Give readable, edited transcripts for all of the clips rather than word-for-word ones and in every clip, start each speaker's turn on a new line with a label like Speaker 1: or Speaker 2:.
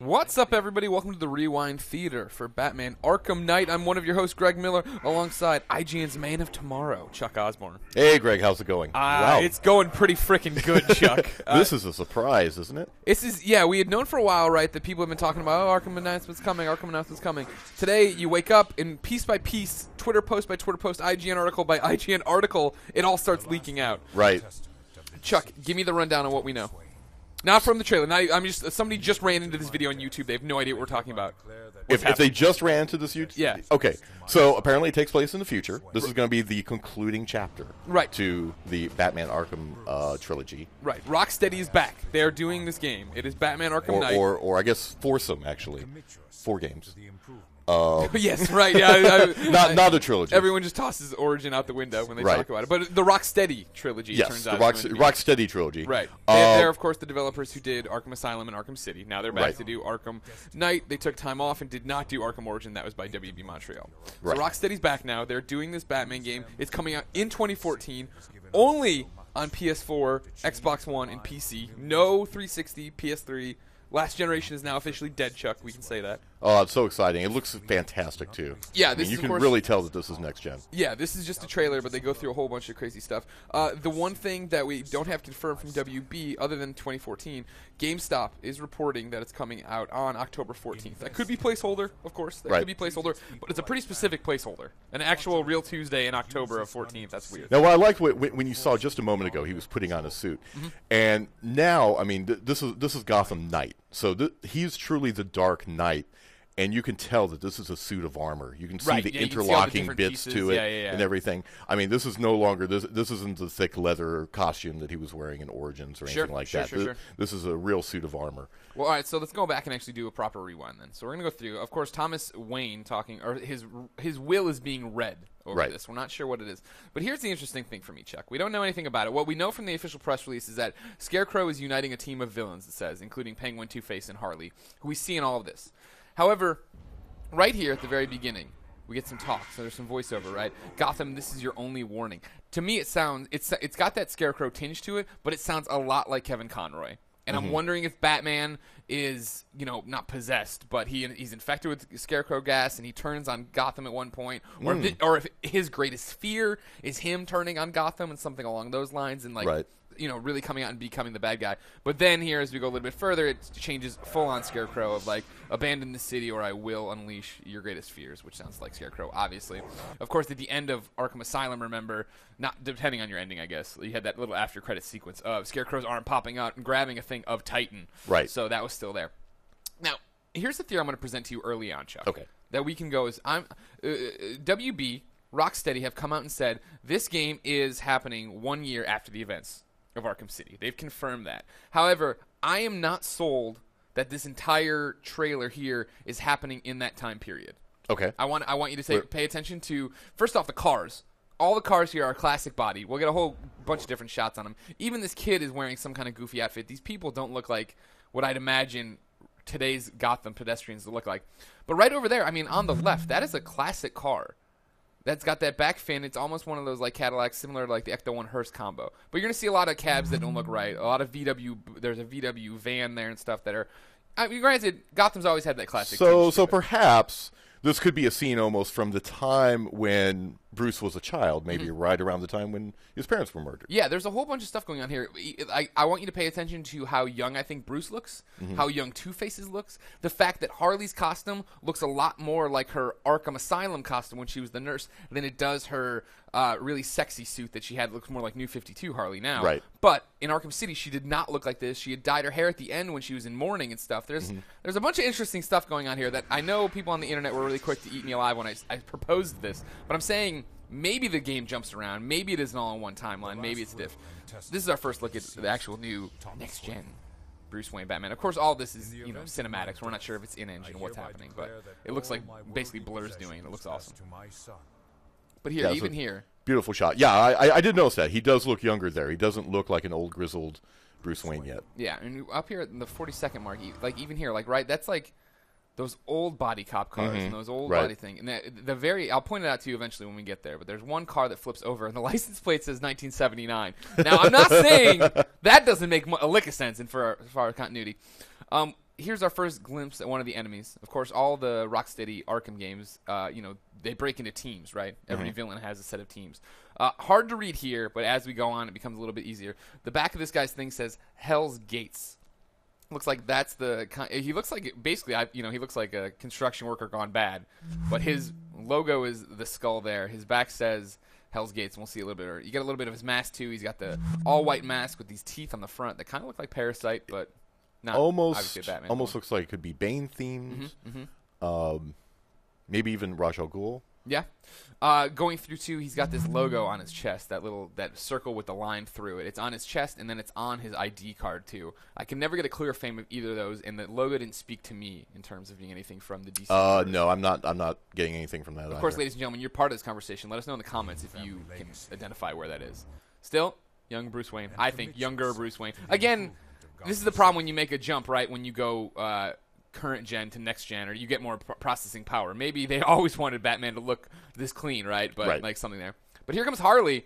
Speaker 1: What's up, everybody? Welcome to the Rewind Theater for Batman Arkham Knight. I'm one of your hosts, Greg Miller, alongside IGN's Man of Tomorrow, Chuck Osborne.
Speaker 2: Hey, Greg, how's it going?
Speaker 1: Wow. It's going pretty freaking good, Chuck.
Speaker 2: This is a surprise, isn't it?
Speaker 1: We had known for a while, right, that people have been talking about, Arkham Announcement coming, Arkham Announcement coming. Today, you wake up, and piece by piece, Twitter post by Twitter post, IGN article by IGN article, it all starts leaking out.
Speaker 2: Right.
Speaker 1: Chuck, give me the rundown on what we know. Not from the trailer. Somebody just ran into this video on YouTube. They have no idea what we're talking about.
Speaker 2: If they just ran into this YouTube?
Speaker 1: Yeah.
Speaker 2: Okay. So apparently it takes place in the future. This is going to be the concluding chapter to the Batman Arkham trilogy.
Speaker 1: Right. Rocksteady is back. They are doing this game. It is Batman Arkham Knight.
Speaker 2: Or I guess foursome, actually. 4 games.
Speaker 1: Yes, right. Yeah,
Speaker 2: not a trilogy.
Speaker 1: Everyone just tosses Origin out the window when they talk about it. But the Rocksteady trilogy,
Speaker 2: yes,
Speaker 1: turns out.
Speaker 2: Yes, the Rocksteady trilogy.
Speaker 1: Right. They're, of course, the developers who did Arkham Asylum and Arkham City. Now they're back to do Arkham Knight. They took time off and did not do Arkham Origin. That was by WB Montreal. So Rocksteady's back now. They're doing this Batman game. It's coming out in 2014, only on PS4, Xbox One, and PC. No 360, PS3. Last generation is now officially dead, Chuck. We can say that.
Speaker 2: Oh, it's so exciting. It looks fantastic, too.
Speaker 1: Yeah,
Speaker 2: you can really tell that this is next gen.
Speaker 1: Yeah, this is just a trailer, but they go through a whole bunch of crazy stuff. The one thing that we don't have confirmed from WB, other than 2014, GameStop is reporting that it's coming out on October 14th. That could be placeholder, of course. That could be placeholder, but it's a pretty specific placeholder. An actual real Tuesday in October of 14th. That's weird.
Speaker 2: Now, what I liked when you saw just a moment ago, he was putting on a suit, and now, I mean, this is Gotham Knight. So he's truly the Dark Knight, and you can tell that this is a suit of armor. You can see the interlocking bits to it and everything. I mean, this is no longer this isn't the thick leather costume that he was wearing in Origins or anything like that. This is a real suit of armor.
Speaker 1: Well, all right, so let's go back and actually do a proper rewind then. So we're going to go through, of course, Thomas Wayne talking, or his will is being read over this. We're not sure what it is. But here's the interesting thing for me, Chuck. We don't know anything about it. What we know from the official press release is that Scarecrow is uniting a team of villains, it says, including Penguin, Two-Face, and Harley, who we see in all of this. However, right here at the very beginning, we get some talk. So there's some voiceover, right? Gotham, this is your only warning. To me, it's got that Scarecrow tinge to it, but it sounds a lot like Kevin Conroy. And I'm wondering if Batman is, not possessed, but he's infected with Scarecrow gas, and he turns on Gotham at one point, or if his greatest fear is him turning on Gotham and something along those lines, and really coming out and becoming the bad guy. But then here, as we go a little bit further, it changes full-on Scarecrow of abandon the city or I will unleash your greatest fears, which sounds like Scarecrow, obviously. Of course, at the end of Arkham Asylum, remember, not depending on your ending, I guess, you had that little after-credit sequence of Scarecrow's arm popping out and grabbing a thing of Titan.
Speaker 2: Right.
Speaker 1: So that was still there. Now, here's the theory I'm going to present to you early on, Chuck.
Speaker 2: Okay.
Speaker 1: That we can go is, WB, Rocksteady have come out and said, this game is happening 1 year after the events of Arkham City. They've confirmed that. However, I am not sold that this entire trailer here is happening in that time period.
Speaker 2: Okay.
Speaker 1: I want you to pay attention to, first off, the cars. All the cars here are classic body. We'll get a whole bunch of different shots on them. Even this kid is wearing some kind of goofy outfit. These people don't look like what I'd imagine today's Gotham pedestrians to look like. But right over there, I mean, on the left, that is a classic car. That's got that back fin. It's almost one of those Cadillacs, similar to the Ecto 1 Hearse combo. But you're going to see a lot of cabs that don't look right. A lot of VW. There's a VW van there and stuff that are. I mean, granted, Gotham's always had that classic.
Speaker 2: So perhaps this could be a scene almost from the time when Bruce was a child, maybe right around the time when his parents were murdered.
Speaker 1: Yeah, there's a whole bunch of stuff going on here. I want you to pay attention to how young I think Bruce looks, how young Two-Face's looks, the fact that Harley's costume looks a lot more like her Arkham Asylum costume when she was the nurse than it does her really sexy suit that she had. Looks more like New 52 Harley now.
Speaker 2: Right.
Speaker 1: But in Arkham City, she did not look like this. She had dyed her hair at the end when she was in mourning and stuff. There's a bunch of interesting stuff going on here that I know people on the internet were really quick to eat me alive when I proposed this. But I'm saying maybe the game jumps around. Maybe it isn't all in one timeline. Maybe it's diff. This is our first look at the actual new next-gen Bruce Wayne Batman. Of course, all this is cinematics. We're not sure if it's in-engine what's happening, but it looks like basically Blur's doing it. It looks awesome. But here, even here.
Speaker 2: Beautiful shot. Yeah, I did notice that. He does look younger there. He doesn't look like an old, grizzled Bruce Wayne yet.
Speaker 1: Yeah, and up here in the 40-second mark, even here, that's those old body cop cars and those old body thing. And I'll point it out to you eventually when we get there, but there's one car that flips over, and the license plate says 1979. Now, I'm not saying that doesn't make a lick of sense for our continuity. here's our first glimpse at one of the enemies. Of course, all the Rocksteady Arkham games, they break into teams, right? Every villain has a set of teams. Hard to read here, but as we go on, it becomes a little bit easier. The back of this guy's thing says Hell's Gates. Looks like that's he looks like basically, he looks like a construction worker gone bad, but his logo is the skull there. His back says Hell's Gates, and we'll see a little bit. Or you get a little bit of his mask too. He's got the all white mask with these teeth on the front that kind of look like Parasite, but not obviously Batman.
Speaker 2: Almost looks like it could be Bane themed. Maybe even Ra's al Ghul.
Speaker 1: Yeah. Going through too, he's got this logo on his chest, that circle with the line through it. It's on his chest, and then it's on his ID card too. I can never get a clear frame of either of those, and the logo didn't speak to me in terms of being anything from the DC.
Speaker 2: No, I'm not getting anything from that.
Speaker 1: Of course, ladies and gentlemen, you're part of this conversation. Let us know in the comments if you can identify where that is. Still, young Bruce Wayne. I think younger Bruce Wayne. Again, this is the problem when you make a jump, right? When you go current gen to next gen, or you get more processing power. Maybe they always wanted Batman to look this clean, right? But like something there. But here comes Harley,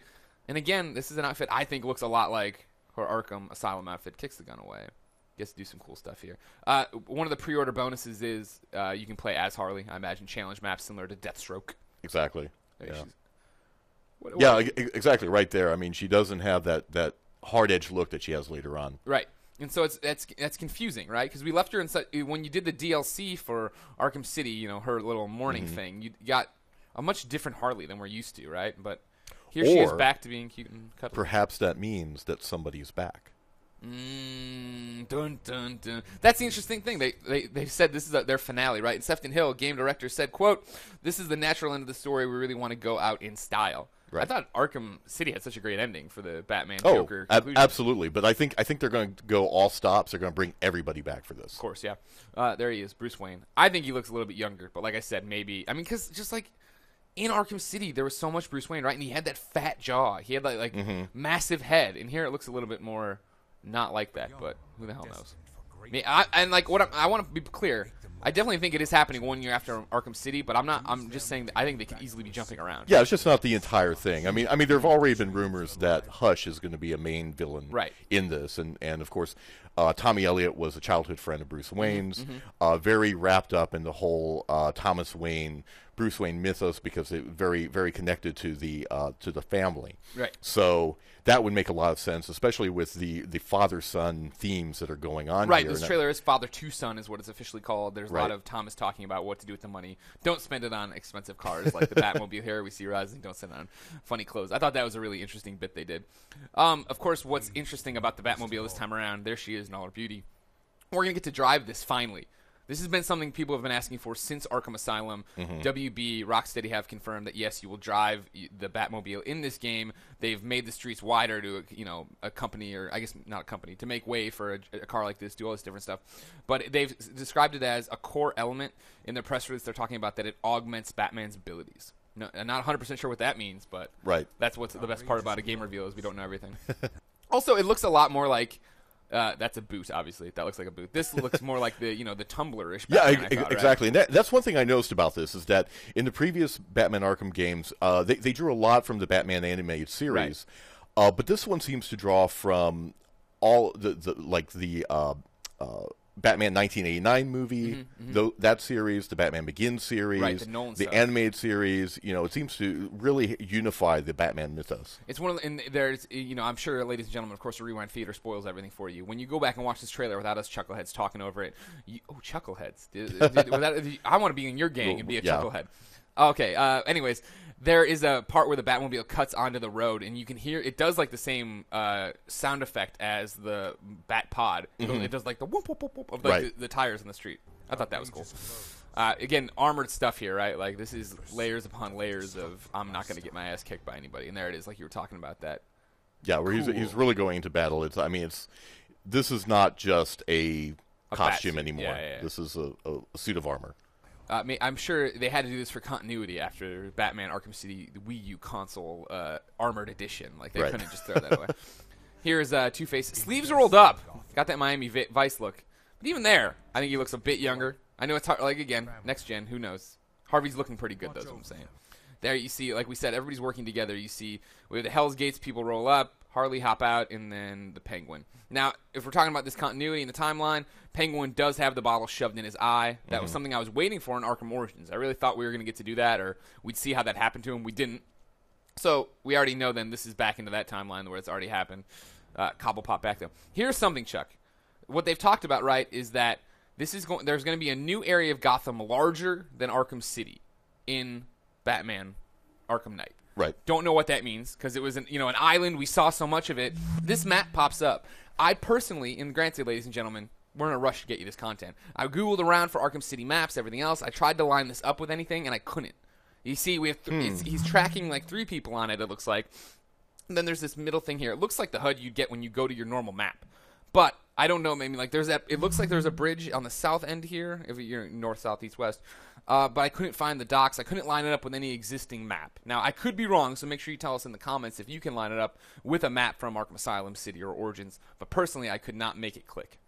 Speaker 1: and again, this is an outfit I think looks a lot like her Arkham Asylum outfit. Kicks the gun away. Gets to do some cool stuff here. One of the pre-order bonuses is you can play as Harley. I imagine challenge maps similar to Deathstroke.
Speaker 2: Exactly. Yeah. Exactly. Right there. I mean, she doesn't have that hard-edged look that she has later on.
Speaker 1: Right. And so that's confusing, right? Because we left her when you did the DLC for Arkham City, her little morning thing, you got a much different Harley than we're used to, right? But here she is back to being cute and cuddly.
Speaker 2: Perhaps that means that somebody's back.
Speaker 1: Dun, dun, dun. That's the interesting thing. They said this is their finale, right? And Sefton Hill, game director, said, quote, "This is the natural end of the story. We really want to go out in style." Right. I thought Arkham City had such a great ending for the Batman Joker conclusion.
Speaker 2: Absolutely. But I think they're going to go all stops. They're going to bring everybody back for this.
Speaker 1: Of course, yeah. There he is, Bruce Wayne. I think he looks a little bit younger, but like I said, maybe. I mean, because just like in Arkham City, there was so much Bruce Wayne, right? And he had that fat jaw. He had like massive head. And here it looks a little bit more not like that, but who the hell knows? I want to be clear. I definitely think it is happening 1 year after Arkham City, but I'm just saying that I think they could easily be jumping around.
Speaker 2: Yeah, it's just not the entire thing. I mean, there have already been rumors that Hush is going to be a main villain in this, and of course, Tommy Elliott was a childhood friend of Bruce Wayne's, very wrapped up in the whole Thomas Wayne, Bruce Wayne mythos because it very very connected to the family. Right. So that would make a lot of sense, especially with the father-son themes that are going on
Speaker 1: here.
Speaker 2: Right,
Speaker 1: this trailer is Father to Son is what it's officially called. There's a lot of Thomas talking about what to do with the money. Don't spend it on expensive cars like the Batmobile here we see rising. Don't spend it on funny clothes. I thought that was a really interesting bit they did. Of course, what's interesting about the Batmobile this time around, there she is in all her beauty. We're going to get to drive this finally. This has been something people have been asking for since Arkham Asylum. WB, Rocksteady have confirmed that, yes, you will drive the Batmobile in this game. They've made the streets wider to, a company, or I guess not a company, to make way for a car like this, do all this different stuff. But they've described it as a core element. In their press release, they're talking about that it augments Batman's abilities. No, I'm not 100% sure what that means, but that's what's the best part about a game reveal is we don't know everything. Also, it looks a lot more like... that's a boot, obviously. That looks like a boot. This looks more like the tumbler-ish Batman,
Speaker 2: yeah, exactly. Right? And that's one thing I noticed about this is that in the previous Batman Arkham games, they drew a lot from the Batman animated series, but this one seems to draw from all the Batman 1989 movie, that series, the Batman Begins series, the animated series. It seems to really unify the Batman mythos.
Speaker 1: It's one of the, and there's, I'm sure, ladies and gentlemen, of course, the Rewind Theater spoils everything for you. When you go back and watch this trailer without us chuckleheads talking over it, chuckleheads. I want to be in your gang and be a chucklehead. Okay. Anyways, there is a part where the Batmobile cuts onto the road, and you can hear it does like the same sound effect as the Bat Pod. It does like the whoop whoop whoop whoop of like the tires in the street. I thought that was cool. Again, armored stuff here, right? Like this is layers upon layers of I'm not going to get my ass kicked by anybody, and there it is, like you were talking about that.
Speaker 2: Yeah, where he's really going into battle. This is not just a costume anymore. Yeah. This is a suit of armor.
Speaker 1: I'm sure they had to do this for continuity after Batman Arkham City, the Wii U console armored edition. Like, they couldn't just throw that away. Here's Two-Face. Sleeves rolled up. Got that Miami Vice look. But even there, I think he looks a bit younger. I know it's hard, like, again, next gen, who knows. Harvey's looking pretty good, though, is what I'm saying. There you see, like we said, everybody's working together. You see, with the Hell's Gates, people roll up. Harley, Hop Out, and then the Penguin. Now, if we're talking about this continuity in the timeline, Penguin does have the bottle shoved in his eye. That was something I was waiting for in Arkham Origins. I really thought we were going to get to do that, or we'd see how that happened to him. We didn't. So we already know then this is back into that timeline where it's already happened. Cobblepot back, though. Here's something, Chuck. What they've talked about, right, is that there's going to be a new area of Gotham larger than Arkham City in Batman Arkham Knight.
Speaker 2: Right.
Speaker 1: Don't know what that means because it was an island. We saw so much of it. This map pops up. I personally, and granted, ladies and gentlemen, we're in a rush to get you this content. I Googled around for Arkham City maps, everything else. I tried to line this up with anything, and I couldn't. You see, we have he's tracking like 3 people on it, it looks like. And then there's this middle thing here. It looks like the HUD you get when you go to your normal map. But I don't know, maybe like there's that. It looks like there's a bridge on the south end here, if you're north, south, east, west. But I couldn't find the docks. I couldn't line it up with any existing map. Now, I could be wrong, so make sure you tell us in the comments if you can line it up with a map from Arkham Asylum City or Origins. But personally, I could not make it click.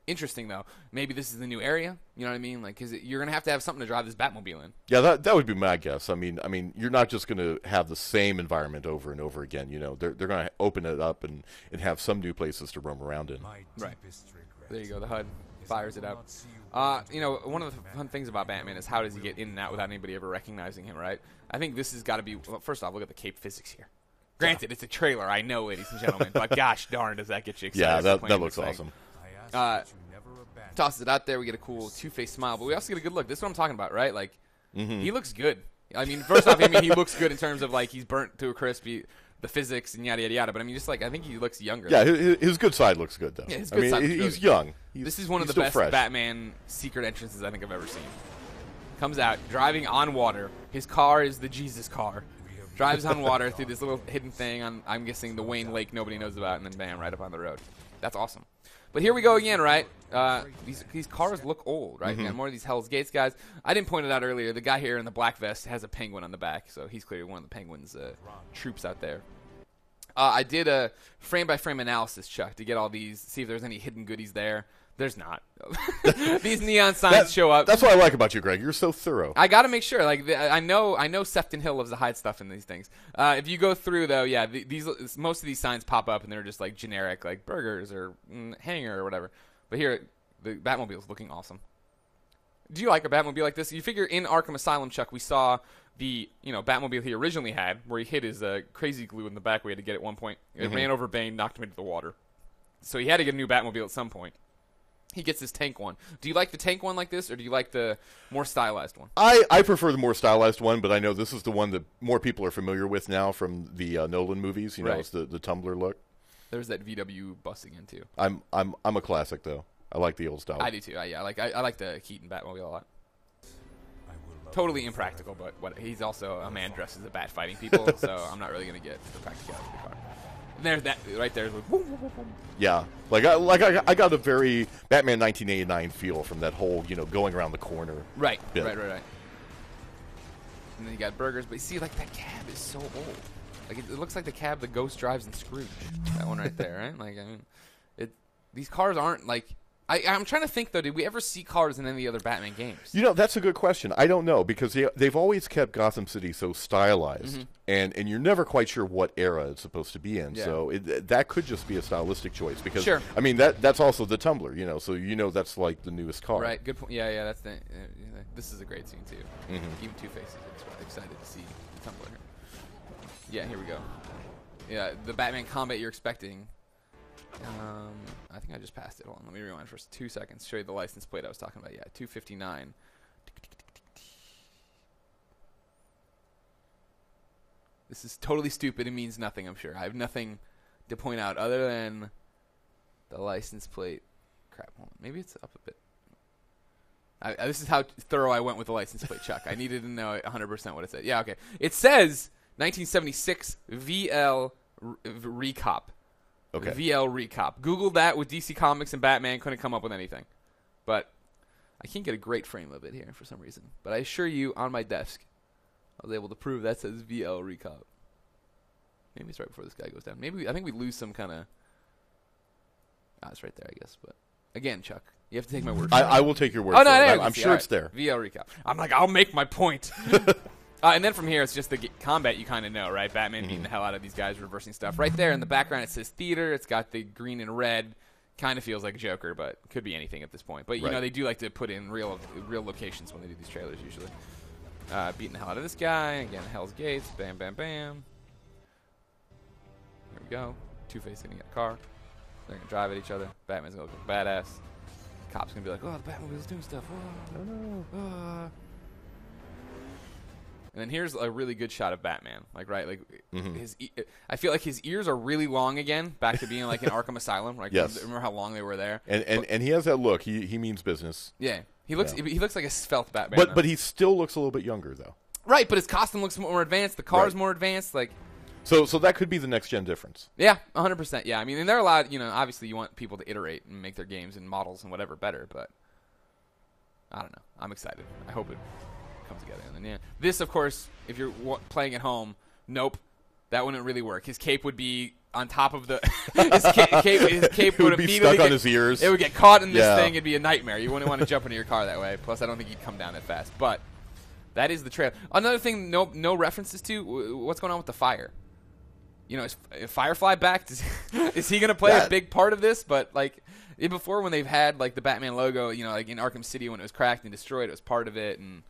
Speaker 1: Interesting, though. Maybe this is the new area. You know what I mean? Like, you're going to have something to drive this Batmobile in.
Speaker 2: Yeah, that would be my guess. I mean, you're not just going to have the same environment over and over again. You know, they're going to open it up and have some new places to roam around in.
Speaker 1: Right. There you go. The HUD fires it up. One of the fun things about Batman is how does he get in and out without anybody ever recognizing him, right? I think this has got to be, well, first off, look at the cape physics here. Granted, it's a trailer, I know, ladies and gentlemen, but gosh darn does that get you excited.
Speaker 2: Yeah, that looks awesome.
Speaker 1: Tosses it out there, we get a cool Two-Face smile, but we also get a good look. This is what I'm talking about, right? Like, he looks good. I mean, first off, he looks good in terms of, like, he's burnt to a crisp, the physics and yada, yada, yada. But, I mean, just, like, I think he looks younger.
Speaker 2: Yeah, his good side looks good, though.
Speaker 1: Yeah, his good side looks
Speaker 2: he's
Speaker 1: good.
Speaker 2: Young.
Speaker 1: This is one of the best
Speaker 2: fresh.
Speaker 1: Batman secret entrances I think I've ever seen. Comes out, driving on water. His car is the Jesus car. Drives on water through this little hidden thing on, I'm guessing, the Wayne Lake nobody knows about, and then bam, right up on the road. That's awesome. But here we go again, right? These cars look old, right? Yeah, more of these Hell's Gates guys. I didn't point it out earlier. The guy here in the black vest has a penguin on the back, so he's clearly one of the Penguin's troops out there. I did a frame-by-frame analysis, Chuck, to get all these, see if there's any hidden goodies there. There's not. These neon signs show up.
Speaker 2: That's what I like about you, Greg. You're so thorough.
Speaker 1: I got to make sure. Like I know Sefton Hill loves to hide stuff in these things. If you go through, though, yeah, most of these signs pop up, and they're just, like, generic, like burgers or hanger or whatever. But here, the Batmobile's looking awesome. Do you like a Batmobile like this? You figure in Arkham Asylum, Chuck, we saw the Batmobile he originally had, where he hid his crazy glue in the back we had to get at one point. It ran over Bane, knocked him into the water. So he had to get a new Batmobile at some point. He gets this tank one. Do you like the tank one like this, or do you like the more stylized one?
Speaker 2: I prefer the more stylized one, but I know this is the one that more people are familiar with now from the Nolan movies. You know, it's the tumbler look.
Speaker 1: There's that VW bus again too.
Speaker 2: I'm a classic though. I like the old style.
Speaker 1: I do too. I like the Keaton Batmobile a lot. Totally impractical, but he's also a man dressed as a bat fighting people, so I'm not really gonna get the practicality of the car. There's that right there. Like, boom, boom, boom, boom.
Speaker 2: Yeah, I got a very Batman 1989 feel from that whole going around the corner.
Speaker 1: Right. And then you got burgers, but you see, like, that cab is so old. Like it looks like the cab the Ghost drives in Scrooge. That one right there, right? Like, I mean, these cars aren't like. I'm trying to think, though, did we ever see cars in any of the other Batman games?
Speaker 2: That's a good question. I don't know, because they've always kept Gotham City so stylized, and you're never quite sure what era it's supposed to be in. Yeah. So that could just be a stylistic choice, because,
Speaker 1: sure.
Speaker 2: I mean, that's also the Tumbler, so that's like the newest car.
Speaker 1: Right, good point. Yeah, that's this is a great scene, too. Even Two-Face is excited to see the Tumbler here. Yeah, here we go. Yeah, the Batman combat you're expecting. I think I just passed it. Hold on, let me rewind for 2 seconds. Show you the license plate I was talking about. Yeah, 259. This is totally stupid. It means nothing, I'm sure. I have nothing to point out other than the license plate. Crap, hold on. Maybe it's up a bit. This is how thorough I went with the license plate, Chuck. I needed to know 100% what it said. Yeah, okay. It says 1976 VL Recop.
Speaker 2: Okay.
Speaker 1: VL Recop. Googled that with DC Comics and Batman. Couldn't come up with anything. But I can't get a great frame of it here for some reason. But I assure you, on my desk, I was able to prove that says VL Recop. Maybe it's right before this guy goes down. I think we lose some kind of. It's right there, I guess. But again, Chuck, you have to take my word for it.
Speaker 2: I will take your word for it. I'm sure it's there.
Speaker 1: VL Recop. I'm like, I'll make my point. And then from here, it's just the combat you kind of know, right? Batman beating the hell out of these guys, reversing stuff. Right there in the background, it says theater. It's got the green and red. Kind of feels like Joker, but could be anything at this point. But, you know, they do like to put in real locations when they do these trailers usually. Beating the hell out of this guy. Again, Hell's Gates. Bam, bam, bam. Here we go. Two-Face hitting a car. They're going to drive at each other. Batman's going to look badass. Cop's going to be like, oh, the Batmobile's doing stuff. Oh, no. And then here's a really good shot of Batman. Like, right, like I feel like his ears are really long again, back to being like in Arkham Asylum. Like,
Speaker 2: yes.
Speaker 1: Remember how long they were there?
Speaker 2: And he has that look. He means business.
Speaker 1: Yeah. He looks like a svelte Batman.
Speaker 2: But he still looks a little bit younger, though.
Speaker 1: Right, but his costume looks more advanced. The car's more advanced. Like,
Speaker 2: so that could be the next gen difference.
Speaker 1: Yeah, 100%. Yeah, I mean, and they're allowed. You know, obviously, you want people to iterate and make their games and models and whatever better. But I don't know. I'm excited. I hope it comes together. And then this, of course, if you're playing at home, nope, that wouldn't really work. His cape would be on top of the his cape would
Speaker 2: be stuck on his ears.
Speaker 1: It would get caught in this thing. It'd be a nightmare. You wouldn't want to jump into your car that way. Plus, I don't think he'd come down that fast. But that is the trailer. Another thing, no references to what's going on with the fire. You know, is Firefly back? Is he going to play a big part of this? But like before, when they've had like the Batman logo, you know, like in Arkham City when it was cracked and destroyed, it was part of it. And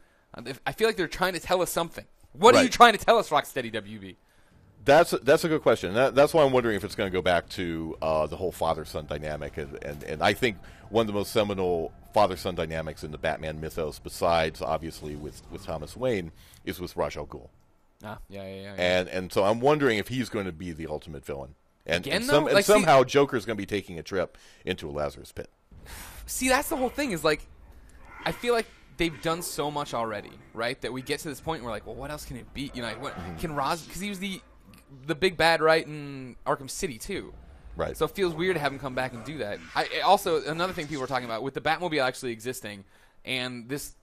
Speaker 1: I feel like they're trying to tell us something. What are you trying to tell us, Rocksteady WB?
Speaker 2: That's a good question. That's why I'm wondering if it's going to go back to the whole father-son dynamic. And I think one of the most seminal father-son dynamics in the Batman mythos, besides obviously with Thomas Wayne, is with Ra's al Ghul.
Speaker 1: Yeah.
Speaker 2: And so I'm wondering if he's going to be the ultimate villain. And
Speaker 1: Again,
Speaker 2: somehow Joker's going to be taking a trip into a Lazarus pit.
Speaker 1: See, that's the whole thing is like, I feel like they've done so much already, right? That we get to this point where we're like, well, what else can it be? You know, can Ra's, because he was the big bad, right, in Arkham City too.
Speaker 2: Right.
Speaker 1: So it feels weird to have him come back and do that. Also, another thing people were talking about, with the Batmobile actually existing, and this,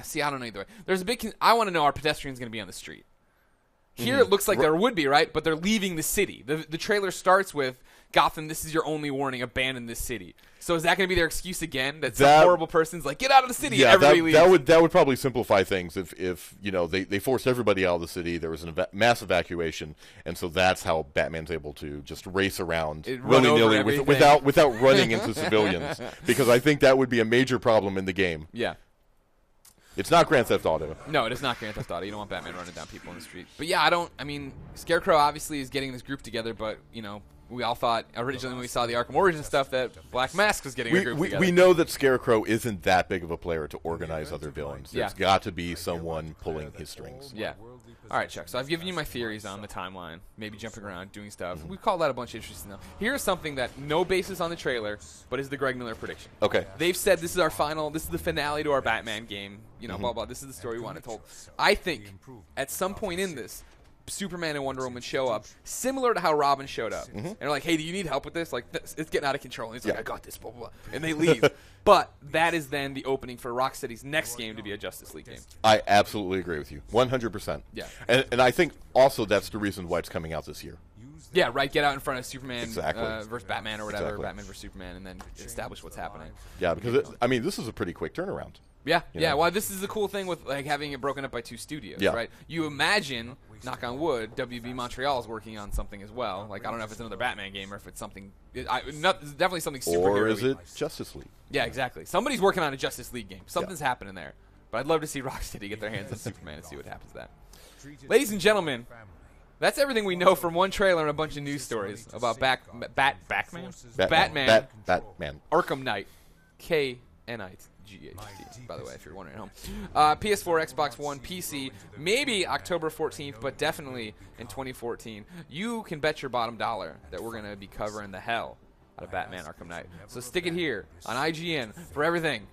Speaker 1: see, I don't know either way. There's a big, I want to know, are pedestrians going to be on the street? Here it looks like there would be, right? But they're leaving the city. The trailer starts with, Gotham, this is your only warning, abandon this city. So is that going to be their excuse again? That some horrible person's like, get out of the city, and everybody leaves?
Speaker 2: That would probably simplify things if you know, they forced everybody out of the city, there was a mass evacuation, and so that's how Batman's able to just race around willy-nilly without running into civilians. Because I think that would be a major problem in the game.
Speaker 1: Yeah.
Speaker 2: It's not Grand Theft Auto.
Speaker 1: No, it is not Grand Theft Auto. You don't want Batman running down people in the street. But yeah, I mean, Scarecrow obviously is getting this group together, but, you know, we all thought originally when we saw the Arkham Origins stuff that Black Mask was getting a group together.
Speaker 2: We know that Scarecrow isn't that big of a player to organize other villains. There's got to be someone pulling his strings.
Speaker 1: Yeah. All right, Chuck. So I've given you my theories on the timeline, maybe jumping around, doing stuff. We've called out a bunch of interesting stuff. Here's something that no basis on the trailer, but is the Greg Miller prediction.
Speaker 2: Okay.
Speaker 1: They've said this is the finale to our Batman game. You know, blah, blah. This is the story we want it told. I think at some point in this, Superman and Wonder Woman show up, similar to how Robin showed up. And they're like, hey, do you need help with this? Like, it's getting out of control. And he's like, I got this, blah, blah, blah. And they leave. But that is then the opening for Rocksteady's next game to be a Justice League game.
Speaker 2: I absolutely agree with you. 100%.
Speaker 1: Yeah.
Speaker 2: And I think also that's the reason why it's coming out this year.
Speaker 1: Yeah, right. Get out in front of Superman versus Batman or whatever, Batman versus Superman, and then establish what's happening.
Speaker 2: Yeah, because, this is a pretty quick turnaround.
Speaker 1: Yeah, yeah. Well, this is the cool thing with like having it broken up by two studios, right? You imagine, knock on wood, WB Montreal is working on something as well. Like, I don't know if it's another Batman game or if it's something. It's definitely something superhero.
Speaker 2: Or is it Justice League?
Speaker 1: Yeah, exactly. Somebody's working on a Justice League game. Something's happening there. But I'd love to see Rocksteady get their hands on Superman and see what happens to that. Ladies and gentlemen, that's everything we know from one trailer and a bunch of news stories about Batman, Arkham Knight, KNIGHT, by the way, if you're wondering at home. PS4, Xbox One, PC, maybe October 14th, but definitely in 2014. You can bet your bottom dollar that we're going to be covering the hell out of Batman Arkham Knight. So stick it here on IGN for everything